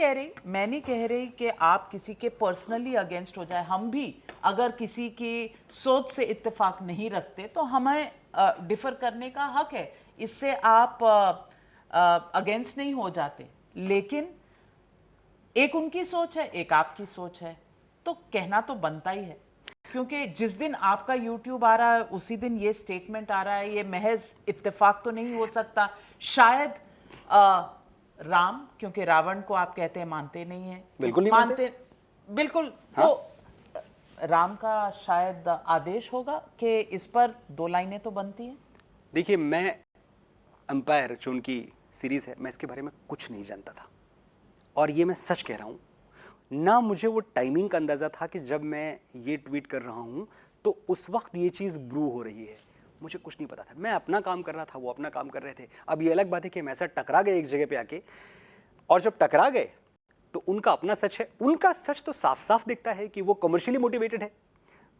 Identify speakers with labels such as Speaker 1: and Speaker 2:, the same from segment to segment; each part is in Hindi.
Speaker 1: मैं नहीं कह रही कि आप किसी के पर्सनली अगेंस्ट हो जाए। हम भी अगर किसी की सोच से इत्तेफाक नहीं रखते तो हमें डिफर करने का हक है, इससे आप अगेंस्ट नहीं हो जाते। लेकिन एक उनकी सोच है, एक आपकी सोच है, तो कहना तो बनता ही है। क्योंकि जिस दिन आपका यूट्यूब आ रहा है उसी दिन ये स्टेटमेंट आ रहा है, ये महज इत्तेफाक तो नहीं हो सकता। शायद राम, क्योंकि रावण को आप कहते हैं मानते नहीं है,
Speaker 2: बिल्कुल नहीं मानते।
Speaker 1: बिल्कुल।
Speaker 2: हाँ?
Speaker 1: तो राम का शायद आदेश होगा कि इस पर 2 लाइनें तो बनती हैं।
Speaker 2: देखिए, मैं एम्पायर जो उनकी सीरीज है, मैं इसके बारे में कुछ नहीं जानता था, और ये मैं सच कह रहा हूँ। ना मुझे वो टाइमिंग का अंदाज़ा था कि जब मैं ये ट्वीट कर रहा हूँ तो उस वक्त ये चीज़ ब्रू हो रही है। मुझे कुछ नहीं पता था। मैं अपना काम कर रहा था, वो अपना काम कर रहे थे। अब ये अलग बात है कि हम ऐसा टकरा गए एक जगह पे आके, और जब टकरा गए तो उनका अपना सच है। उनका सच तो साफ साफ दिखता है कि वो कमर्शियली मोटिवेटेड है।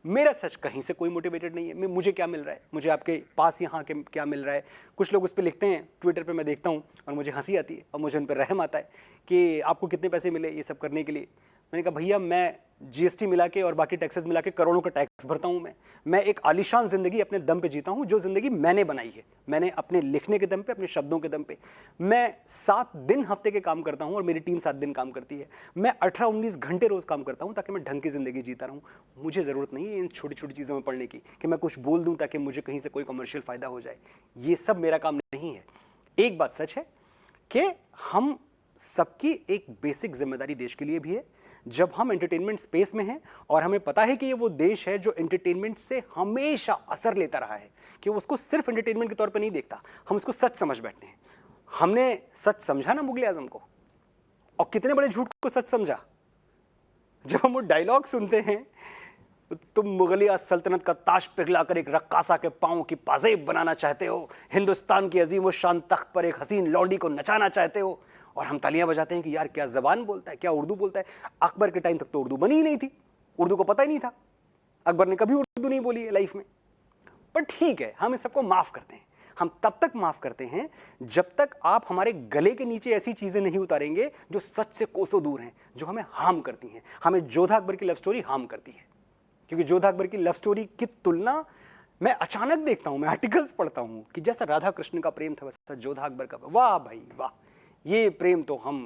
Speaker 2: मेरा सच कहीं से कोई मोटिवेटेड नहीं है। मुझे क्या मिल रहा है, मुझे आपके पास यहाँ के क्या मिल रहा है। कुछ लोग उस पर लिखते हैं ट्विटर पे, मैं देखता हूँ और मुझे हंसी आती है और मुझे उन पर रहम आता है कि आपको कितने पैसे मिले ये सब करने के लिए। मैंने कहा भैया, मैं जीएसटी मिला के और बाकी टैक्सेस मिला के करोड़ों का टैक्स भरता हूँ। मैं एक आलीशान ज़िंदगी अपने दम पे जीता हूँ, जो ज़िंदगी मैंने बनाई है। मैंने अपने लिखने के दम पे, अपने शब्दों के दम पे। मैं 7 दिन हफ्ते के काम करता हूँ और मेरी टीम 7 दिन काम करती है। मैं 18-19 घंटे रोज़ काम करता हूँ ताकि मैं ढंग की ज़िंदगी जीता रहूँ। मुझे ज़रूरत नहीं है इन छोटी छोटी चीज़ों में पढ़ने की कि मैं कुछ बोल दूँ ताकि मुझे कहीं से कोई कमर्शियल फ़ायदा हो जाए। ये सब मेरा काम नहीं है। एक बात सच है कि हम सबकी एक बेसिक जिम्मेदारी देश के लिए भी है। जब हम एंटरटेनमेंट स्पेस में हैं और हमें पता है कि ये वो देश है जो एंटरटेनमेंट से हमेशा असर लेता रहा है, कि वो उसको सिर्फ एंटरटेनमेंट के तौर पर नहीं देखता, हम उसको सच समझ बैठते हैं। हमने सच समझा ना मुगल आजम को, और कितने बड़े झूठ को सच समझा। जब हम वो डायलॉग सुनते हैं, तुम मुगलिया सल्तनत का ताज पिघलाकर एक रक्कासा के पांव की पाजेब बनाना चाहते हो, हिंदुस्तान की अजीम व शान तख्त पर एक हसीन लौंडी को नचाना चाहते हो, और हम तालियां बजाते हैं कि यार क्या जबान बोलता है, क्या उर्दू बोलता है। अकबर के टाइम तक तो उर्दू बनी ही नहीं थी, उर्दू को पता ही नहीं था। अकबर ने कभी उर्दू नहीं बोली है लाइफ में। पर ठीक है, हम इस सबको माफ करते हैं। हम तब तक माफ करते हैं जब तक आप हमारे गले के नीचे ऐसी चीजें नहीं उतारेंगे जो सच से कोसों दूर हैं, जो हमें हार्म करती हैं। हमें जोधा अकबर की लव स्टोरी हार्म करती है, क्योंकि जोधा अकबर की लव स्टोरी की तुलना मैं अचानक देखता हूं, मैं आर्टिकल्स पढ़ता हूं कि जैसा राधा कृष्ण का प्रेम था वैसा जोधा अकबर का। वाह भाई वाह, ये प्रेम तो हम,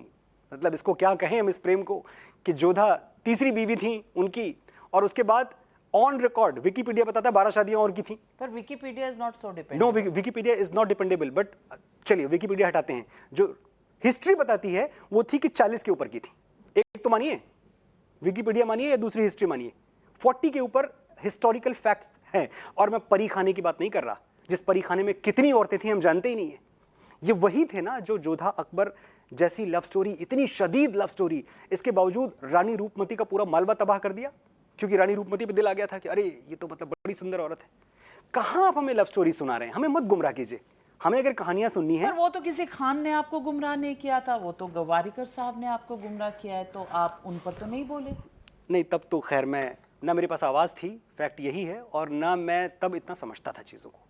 Speaker 2: मतलब इसको क्या कहें हम इस प्रेम को, कि जोधा तीसरी बीवी थी उनकी, और उसके बाद ऑन रिकॉर्ड विकिपीडिया बताता है 12 शादियां और की थी।
Speaker 1: पर Wikipedia is not so dependable.
Speaker 2: No, Wikipedia is not dependable. But चलिए विकिपीडिया हटाते हैं, जो हिस्ट्री बताती है वो थी कि 40 के ऊपर की थी। एक तो मानिए विकिपीडिया मानिए या दूसरी हिस्ट्री मानिए, 40 के ऊपर हिस्टोरिकल फैक्ट्स हैं। और मैं परी खाने की बात नहीं कर रहा, जिस परी खाने में कितनी औरतें थी हम जानते ही नहीं है। ये वही थे ना जो जोधा अकबर जैसी लव स्टोरी, इतनी शदीद लव स्टोरी, इसके बावजूद रानी रूपमती का पूरा मालवा तबाह कर दिया, क्योंकि रानी रूपमती पे दिल आ गया था कि अरे ये तो मतलब बड़ी सुंदर औरत है। कहाँ आप हमें लव स्टोरी सुना रहे हैं? हमें मत गुमराह कीजिए। हमें अगर कहानियां सुननी है।
Speaker 1: पर वो तो किसी खान ने आपको गुमराह नहीं किया था, वो तो गवारीकर साहब ने आपको गुमराह किया है, तो आप उन पर तो नहीं बोले।
Speaker 2: नहीं, तब तो खैर मैं, ना मेरे पास आवाज़ थी, फैक्ट यही है, और ना मैं तब इतना समझता था चीज़ों को।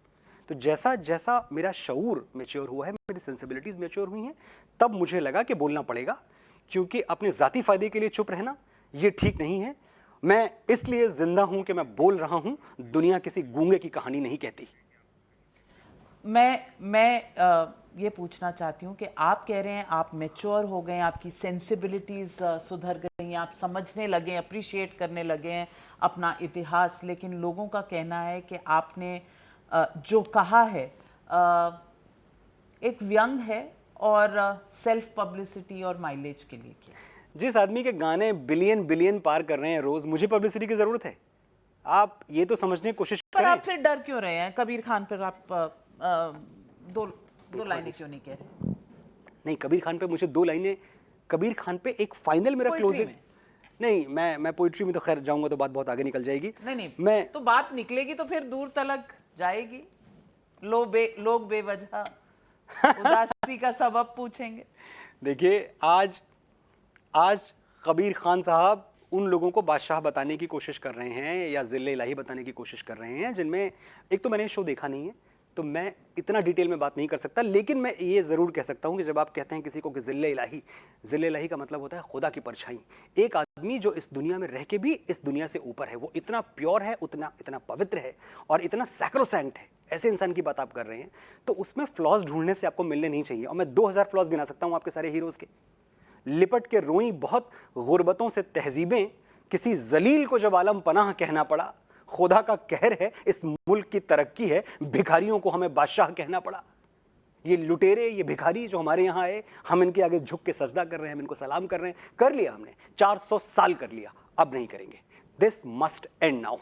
Speaker 2: तो जैसा जैसा मेरा शऊर मैच्योर हुआ है, मेरी सेंसिबिलिटीज़ मैच्योर हुई हैं, तब मुझे लगा कि बोलना पड़ेगा, क्योंकि अपने ज़ाती फ़ायदे के लिए चुप रहना ये ठीक नहीं है। मैं इसलिए ज़िंदा हूँ कि मैं बोल रहा हूँ। दुनिया किसी गूंगे की कहानी नहीं कहती।
Speaker 1: मैं ये पूछना चाहती हूँ कि आप कह रहे हैं आप मैच्योर हो गए, आपकी सेंसिबिलिटीज़ सुधर गई, आप समझने लगे, अप्रिशिएट करने लगे हैं अपना इतिहास। लेकिन लोगों का कहना है कि आपने जो कहा है एक व्यंग है और सेल्फ पब्लिसिटी और माइलेज के लिए किया।
Speaker 2: जिस आदमी के गाने बिलियन बिलियन पार कर रहे हैं रोज़, मुझे पब्लिसिटी की ज़रूरत है? आप ये तो समझने की कोशिश
Speaker 1: पर
Speaker 2: करें।
Speaker 1: आप फिर डर क्यों रहे हैं? कबीर खान पर आप दो लाइनें क्यों नहीं कह रहे?
Speaker 2: नहीं, कबीर खान पे मुझे 2 लाइनें, कबीर खान पे एक फाइनल मेरा क्लोजिंग नहीं। मैं पोइट्री में तो खैर जाऊंगा तो बात बहुत आगे निकल जाएगी।
Speaker 1: नहीं
Speaker 2: मैं
Speaker 1: तो बात निकलेगी तो फिर दूर तलक जाएगी। लोग बेवजह उदासी का सबब पूछेंगे।
Speaker 2: देखिए, आज कबीर खान साहब उन लोगों को बादशाह बताने की कोशिश कर रहे हैं या ज़िले इलाही बताने की कोशिश कर रहे हैं जिनमें, एक तो मैंने शो देखा नहीं है, तो मैं इतना डिटेल में बात नहीं कर सकता, लेकिन मैं ये ज़रूर कह सकता हूँ कि जब आप कहते हैं किसी को कि ज़िल्ले इलाही का मतलब होता है खुदा की परछाई। एक आदमी जो इस दुनिया में रह के भी इस दुनिया से ऊपर है, वो इतना प्योर है, इतना पवित्र है और इतना सैक्रोसैंक्ट है, ऐसे इंसान की बात आप कर रहे हैं, तो उसमें फ्लॉज ढूंढने से आपको मिलने नहीं चाहिए। और मैं 2000 फ्लॉज गिना सकता हूँ आपके सारे हीरोज़ के। लिपट के रोई बहुत गुर्बतों से तहजीबें, किसी जलील को जब आलम पनाह कहना पड़ा, खुदा का कहर है, इस मुल्क की तरक्की है, भिखारियों को हमें बादशाह कहना पड़ा। ये लुटेरे, ये भिखारी जो हमारे यहाँ आए, हम इनके आगे झुक के सजदा कर रहे हैं, हम इनको सलाम कर रहे हैं। कर लिया हमने, 400 साल कर लिया, अब नहीं करेंगे। This must and now.